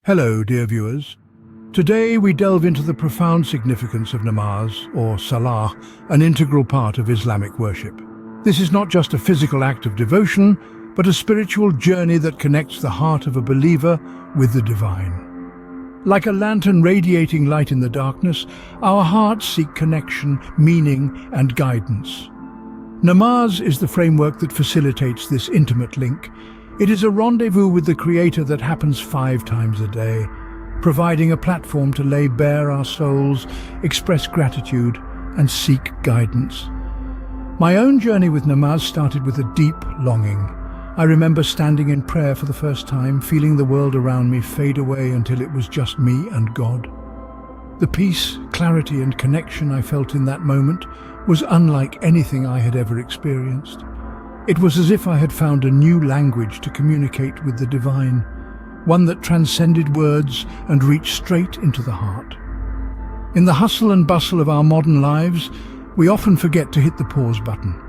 Hello, dear viewers. Today we delve into the profound significance of Namaz, or Salah, an integral part of Islamic worship. This is not just a physical act of devotion, but a spiritual journey that connects the heart of a believer with the divine. Like a lantern radiating light in the darkness, our hearts seek connection, meaning, and guidance. Namaz is the framework that facilitates this intimate link. It is a rendezvous with the Creator that happens 5 times a day, providing a platform to lay bare our souls, express gratitude, and seek guidance. My own journey with Namaz started with a deep longing. I remember standing in prayer for the first time, feeling the world around me fade away until it was just me and God. The peace, clarity, and connection I felt in that moment was unlike anything I had ever experienced. It was as if I had found a new language to communicate with the divine, one that transcended words and reached straight into the heart. In the hustle and bustle of our modern lives, we often forget to hit the pause button.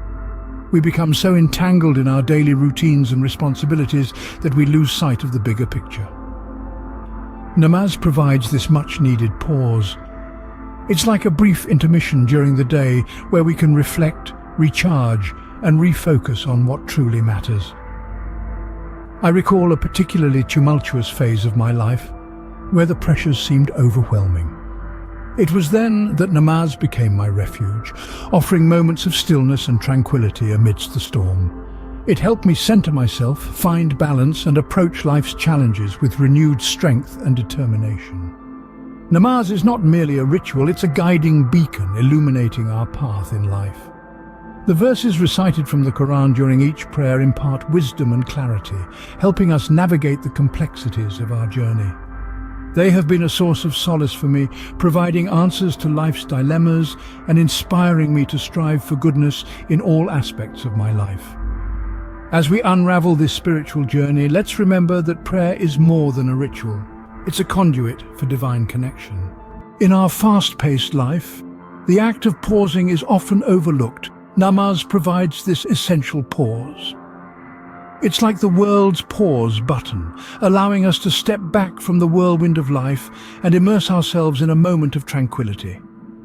We become so entangled in our daily routines and responsibilities that we lose sight of the bigger picture. Namaz provides this much-needed pause. It's like a brief intermission during the day where we can reflect, recharge, and refocus on what truly matters. I recall a particularly tumultuous phase of my life where the pressures seemed overwhelming. It was then that Namaz became my refuge, offering moments of stillness and tranquility amidst the storm. It helped me center myself, find balance, and approach life's challenges with renewed strength and determination. Namaz is not merely a ritual, it's a guiding beacon illuminating our path in life. The verses recited from the Quran during each prayer impart wisdom and clarity, helping us navigate the complexities of our journey. They have been a source of solace for me, providing answers to life's dilemmas and inspiring me to strive for goodness in all aspects of my life. As we unravel this spiritual journey, let's remember that prayer is more than a ritual. It's a conduit for divine connection. In our fast-paced life, the act of pausing is often overlooked. Namaz provides this essential pause. It's like the world's pause button, allowing us to step back from the whirlwind of life and immerse ourselves in a moment of tranquility.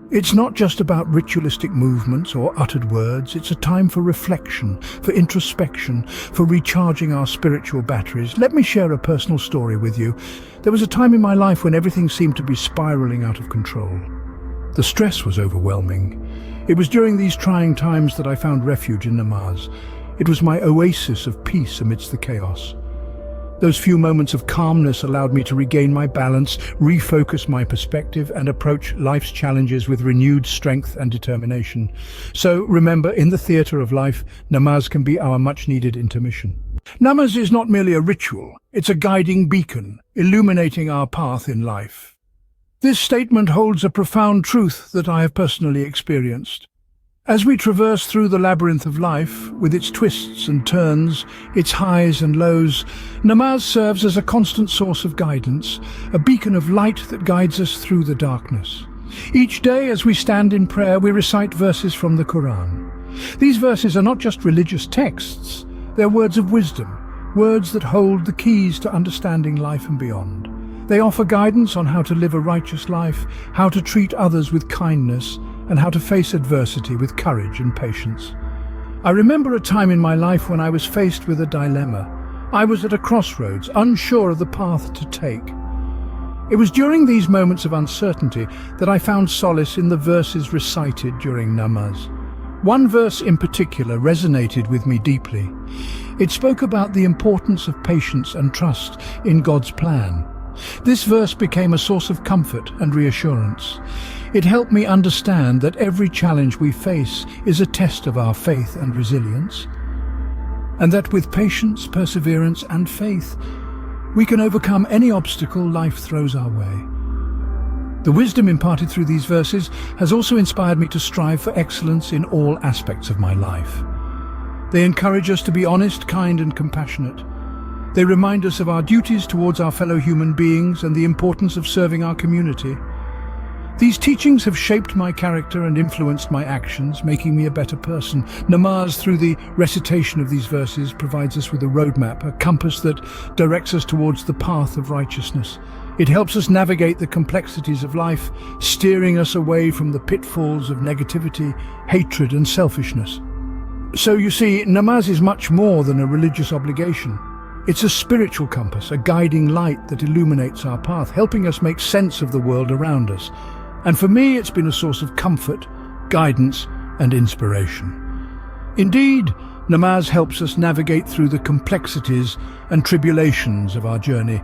It's not just about ritualistic movements or uttered words, it's a time for reflection, for introspection, for recharging our spiritual batteries. Let me share a personal story with you. There was a time in my life when everything seemed to be spiraling out of control. The stress was overwhelming. It was during these trying times that I found refuge in Namaz. It was my oasis of peace amidst the chaos. Those few moments of calmness allowed me to regain my balance, refocus my perspective, and approach life's challenges with renewed strength and determination. So remember, in the theatre of life, Namaz can be our much-needed intermission. Namaz is not merely a ritual, it's a guiding beacon, illuminating our path in life. This statement holds a profound truth that I have personally experienced. As we traverse through the labyrinth of life, with its twists and turns, its highs and lows, Namaz serves as a constant source of guidance, a beacon of light that guides us through the darkness. Each day as we stand in prayer, we recite verses from the Quran. These verses are not just religious texts, they're words of wisdom, words that hold the keys to understanding life and beyond. They offer guidance on how to live a righteous life, how to treat others with kindness, and how to face adversity with courage and patience. I remember a time in my life when I was faced with a dilemma. I was at a crossroads, unsure of the path to take. It was during these moments of uncertainty that I found solace in the verses recited during Namaz. One verse in particular resonated with me deeply. It spoke about the importance of patience and trust in God's plan. This verse became a source of comfort and reassurance. It helped me understand that every challenge we face is a test of our faith and resilience, and that with patience, perseverance, and faith, we can overcome any obstacle life throws our way. The wisdom imparted through these verses has also inspired me to strive for excellence in all aspects of my life. They encourage us to be honest, kind, and compassionate. They remind us of our duties towards our fellow human beings and the importance of serving our community. These teachings have shaped my character and influenced my actions, making me a better person. Namaz, through the recitation of these verses, provides us with a roadmap, a compass that directs us towards the path of righteousness. It helps us navigate the complexities of life, steering us away from the pitfalls of negativity, hatred, and selfishness. So you see, namaz is much more than a religious obligation. It's a spiritual compass, a guiding light that illuminates our path, helping us make sense of the world around us. And for me, it's been a source of comfort, guidance, and inspiration. Indeed, namaz helps us navigate through the complexities and tribulations of our journey.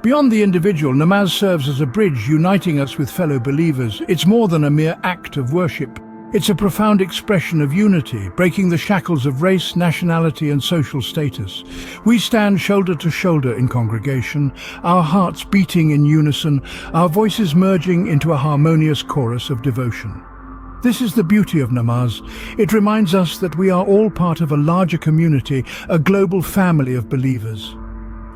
Beyond the individual, namaz serves as a bridge uniting us with fellow believers. It's more than a mere act of worship. It's a profound expression of unity, breaking the shackles of race, nationality, and social status. We stand shoulder to shoulder in congregation, our hearts beating in unison, our voices merging into a harmonious chorus of devotion. This is the beauty of namaz. It reminds us that we are all part of a larger community, a global family of believers.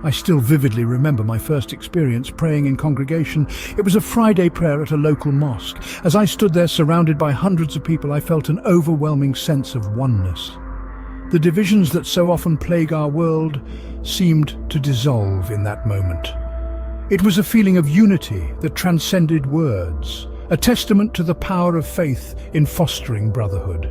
I still vividly remember my first experience praying in congregation. It was a Friday prayer at a local mosque. As I stood there surrounded by hundreds of people, I felt an overwhelming sense of oneness. The divisions that so often plague our world seemed to dissolve in that moment. It was a feeling of unity that transcended words, a testament to the power of faith in fostering brotherhood.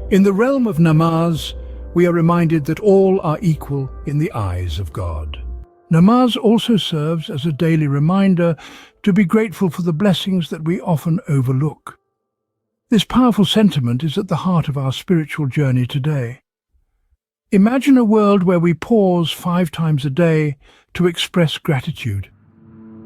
In the realm of namaz, we are reminded that all are equal in the eyes of God. Namaz also serves as a daily reminder to be grateful for the blessings that we often overlook. This powerful sentiment is at the heart of our spiritual journey today. Imagine a world where we pause 5 times a day to express gratitude.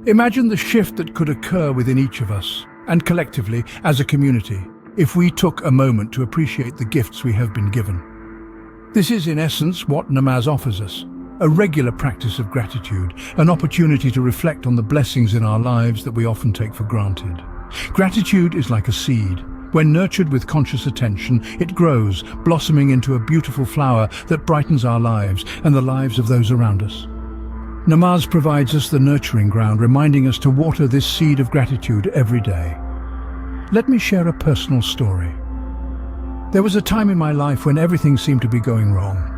Imagine the shift that could occur within each of us, and collectively as a community, if we took a moment to appreciate the gifts we have been given. This is in essence what namaz offers us. A regular practice of gratitude, an opportunity to reflect on the blessings in our lives that we often take for granted. Gratitude is like a seed. When nurtured with conscious attention, it grows, blossoming into a beautiful flower that brightens our lives and the lives of those around us. Namaz provides us the nurturing ground, reminding us to water this seed of gratitude every day. Let me share a personal story. There was a time in my life when everything seemed to be going wrong.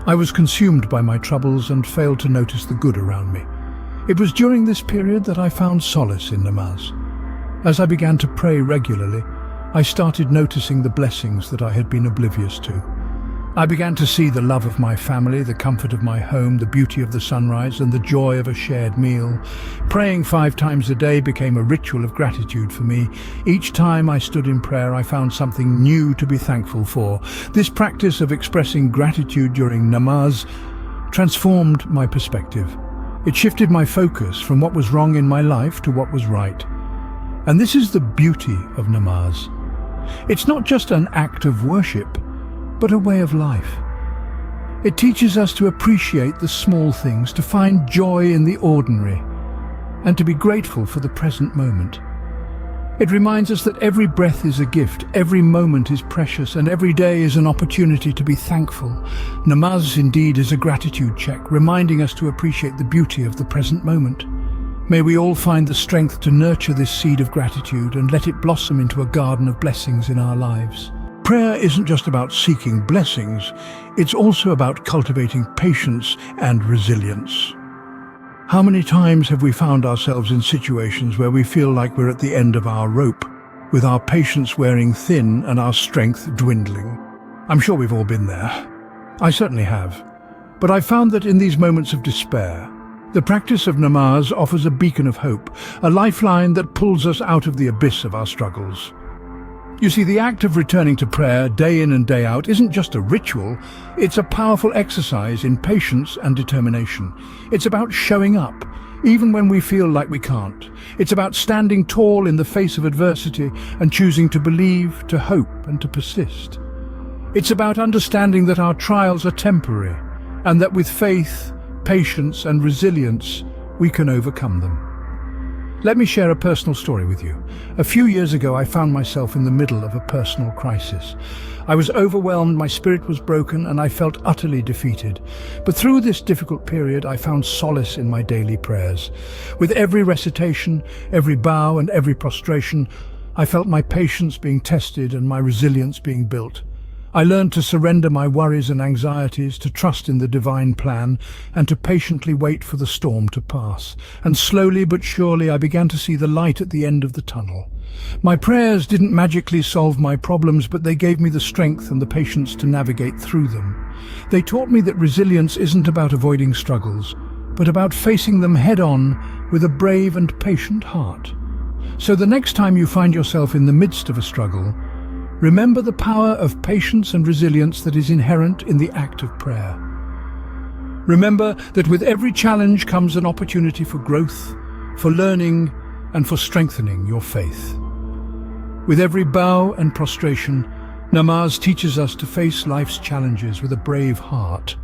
I was consumed by my troubles and failed to notice the good around me. It was during this period that I found solace in namaz. As I began to pray regularly, I started noticing the blessings that I had been oblivious to. I began to see the love of my family, the comfort of my home, the beauty of the sunrise, and the joy of a shared meal. Praying 5 times a day became a ritual of gratitude for me. Each time I stood in prayer, I found something new to be thankful for. This practice of expressing gratitude during namaz transformed my perspective. It shifted my focus from what was wrong in my life to what was right. And this is the beauty of namaz. It's not just an act of worship, but a way of life. It teaches us to appreciate the small things, to find joy in the ordinary, and to be grateful for the present moment. It reminds us that every breath is a gift, every moment is precious, and every day is an opportunity to be thankful. Namaz indeed is a gratitude check, reminding us to appreciate the beauty of the present moment. May we all find the strength to nurture this seed of gratitude and let it blossom into a garden of blessings in our lives. Prayer isn't just about seeking blessings, it's also about cultivating patience and resilience. How many times have we found ourselves in situations where we feel like we're at the end of our rope, with our patience wearing thin and our strength dwindling? I'm sure we've all been there. I certainly have. But I've found that in these moments of despair, the practice of namaz offers a beacon of hope, a lifeline that pulls us out of the abyss of our struggles. You see, the act of returning to prayer day in and day out isn't just a ritual, it's a powerful exercise in patience and determination. It's about showing up, even when we feel like we can't. It's about standing tall in the face of adversity and choosing to believe, to hope, and to persist. It's about understanding that our trials are temporary, and that with faith, patience, and resilience, we can overcome them. Let me share a personal story with you. A few years ago, I found myself in the middle of a personal crisis. I was overwhelmed, my spirit was broken, and I felt utterly defeated. But through this difficult period, I found solace in my daily prayers. With every recitation, every bow, and every prostration, I felt my patience being tested and my resilience being built. I learned to surrender my worries and anxieties, to trust in the divine plan, and to patiently wait for the storm to pass. And slowly but surely I began to see the light at the end of the tunnel. My prayers didn't magically solve my problems, but they gave me the strength and the patience to navigate through them. They taught me that resilience isn't about avoiding struggles, but about facing them head-on with a brave and patient heart. So the next time you find yourself in the midst of a struggle, remember the power of patience and resilience that is inherent in the act of prayer. Remember that with every challenge comes an opportunity for growth, for learning, and for strengthening your faith. With every bow and prostration, Namaz teaches us to face life's challenges with a brave heart.